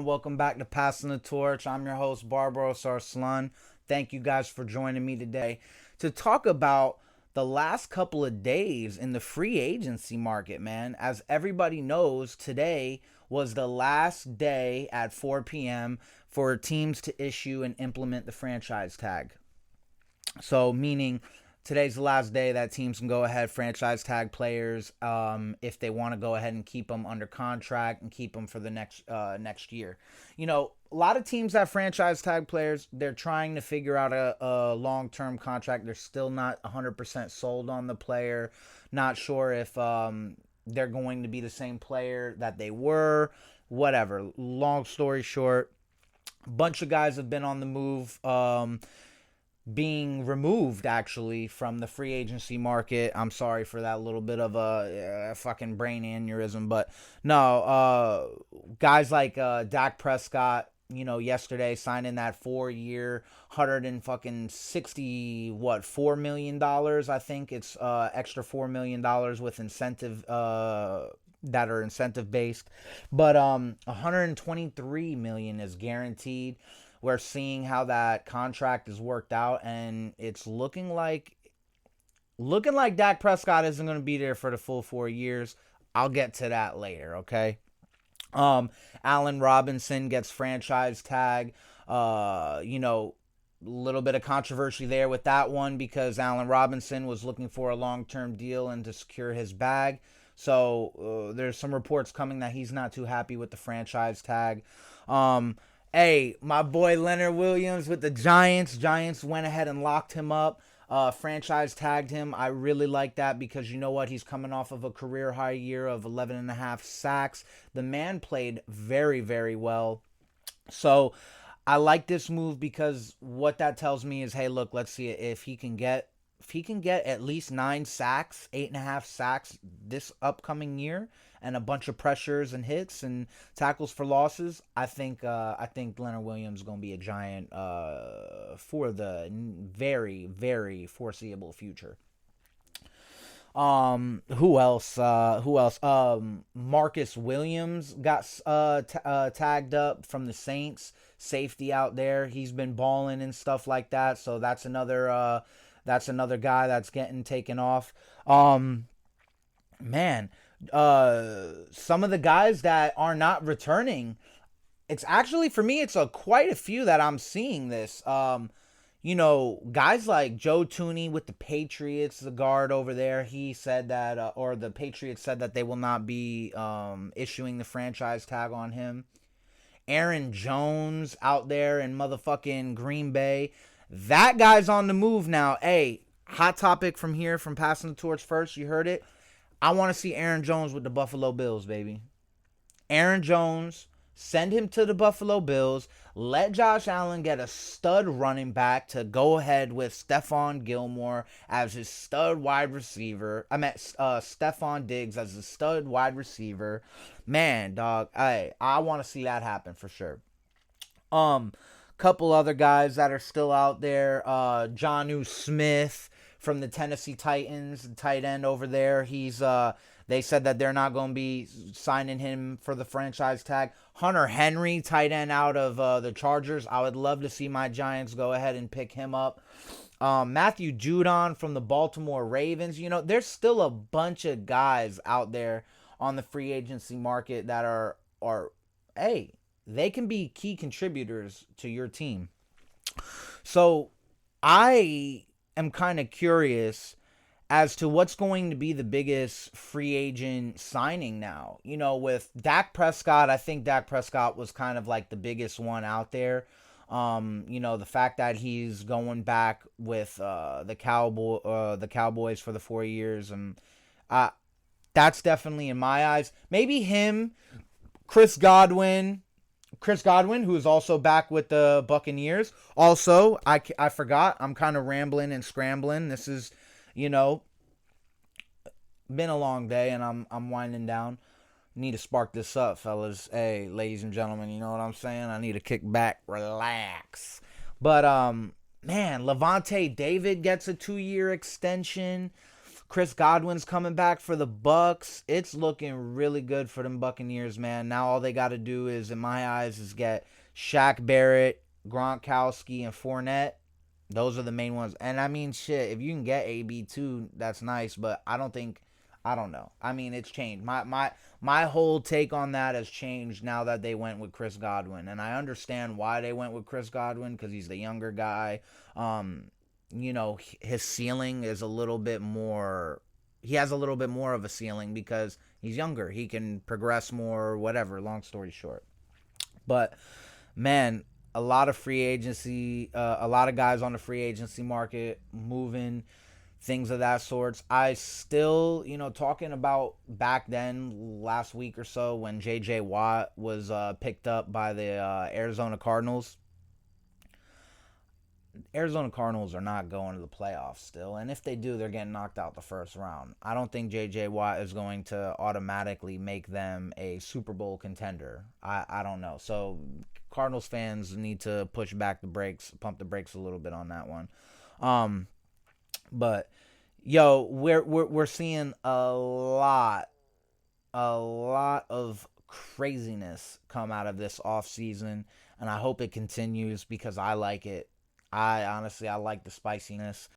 Welcome back to Passing the Torch. I'm your host, Barbaros Arslan. Thank you guys for joining me today to talk about the last couple of days in the free agency market, man. As everybody knows, today was the last day at 4 p.m. for teams to issue and implement the franchise tag. So, meaning today's the last day that teams can go ahead, franchise tag players, if they want to go ahead and keep them under contract and keep them for the next year. You know, a lot of teams that franchise tag players, they're trying to figure out a long-term contract. They're still not 100% sold on the player. Not sure if they're going to be the same player that they were. Whatever. Long story short, a bunch of guys have been on the move. Being removed actually from the free agency market. I'm sorry for that little bit of a fucking brain aneurysm, but no, guys like Dak Prescott, you know, yesterday signing that 4-year, 4 million dollars. I think it's extra $4 million with incentive that are incentive based, but 123 million is guaranteed. We're seeing how that contract is worked out, and it's looking like Dak Prescott isn't going to be there for the full 4 years. I'll get to that later, okay? Allen Robinson gets franchise tag. You know, a little bit of controversy there with that one because Allen Robinson was looking for a long-term deal and to secure his bag. So there's some reports coming that he's not too happy with the franchise tag. Hey, my boy Leonard Williams with the Giants. Giants went ahead and locked him up. Franchise tagged him. I really like that because you know what? He's coming off of a career high year of 11.5 sacks. The man played very, very well. So I like this move because what that tells me is, hey, look, let's see if he can get at least 9 sacks, 8.5 sacks this upcoming year, and a bunch of pressures and hits and tackles for losses, I think Leonard Williams is going to be a Giant for the very, very foreseeable future. Who else? Marcus Williams got tagged up from the Saints, safety out there. He's been balling and stuff like that. So that's another guy that's getting taken off. Man, some of the guys that are not returning, it's actually, for me, it's quite a few that I'm seeing this. You know, guys like Joe Tooney with the Patriots, the guard over there, he said that, or the Patriots said that they will not be issuing the franchise tag on him. Aaron Jones out there in motherfucking Green Bay. That guy's on the move now. Hey, hot topic from here, from Passing the Torch first. You heard it. I want to see Aaron Jones with the Buffalo Bills, baby. Aaron Jones, send him to the Buffalo Bills. Let Josh Allen get a stud running back to go ahead with Stephon Gilmore as his stud wide receiver. I meant Stephon Diggs as a stud wide receiver. Man, dog, I want to see that happen for sure. Couple other guys that are still out there. Jonnu Smith from the Tennessee Titans, tight end over there. They said that they're not going to be signing him for the franchise tag. Hunter Henry, tight end out of the Chargers. I would love to see my Giants go ahead and pick him up. Matthew Judon from the Baltimore Ravens. You know, there's still a bunch of guys out there on the free agency market that are hey, they can be key contributors to your team. So I am kind of curious as to what's going to be the biggest free agent signing now. You know, with Dak Prescott, I think Dak Prescott was kind of like the biggest one out there. You know, the fact that he's going back with the Cowboys for the 4 years, and that's definitely in my eyes. Maybe him, Chris Godwin, who is also back with the Buccaneers. Also, I forgot. I'm kind of rambling and scrambling. This is, you know, been a long day, and I'm winding down. Need to spark this up, fellas. Hey, ladies and gentlemen, you know what I'm saying? I need to kick back, relax. But man, Levante David gets a 2-year extension. Chris Godwin's coming back for the Bucks. It's looking really good for them Buccaneers, man. Now all they got to do is, in my eyes, is get Shaq Barrett, Gronkowski, and Fournette. Those are the main ones. And I mean, shit, if you can get AB too, that's nice. But I don't know. I mean, it's changed. My whole take on that has changed now that they went with Chris Godwin, and I understand why they went with Chris Godwin because he's the younger guy. His ceiling is a little bit more. He has a little bit more of a ceiling because he's younger. He can progress more, whatever. Long story short, but man, a lot of free agency, a lot of guys on the free agency market moving, things of that sorts. I still, talking about back then, last week or so, when J.J. Watt was picked up by the Arizona Cardinals. Arizona Cardinals are not going to the playoffs still, and if they do, they're getting knocked out the first round. I don't think J.J. Watt is going to automatically make them a Super Bowl contender. I don't know. So Cardinals fans need to push back the brakes, pump the brakes a little bit on that one. But yo, we're seeing a lot of craziness come out of this off season, and I hope it continues because I like it. I like the spiciness.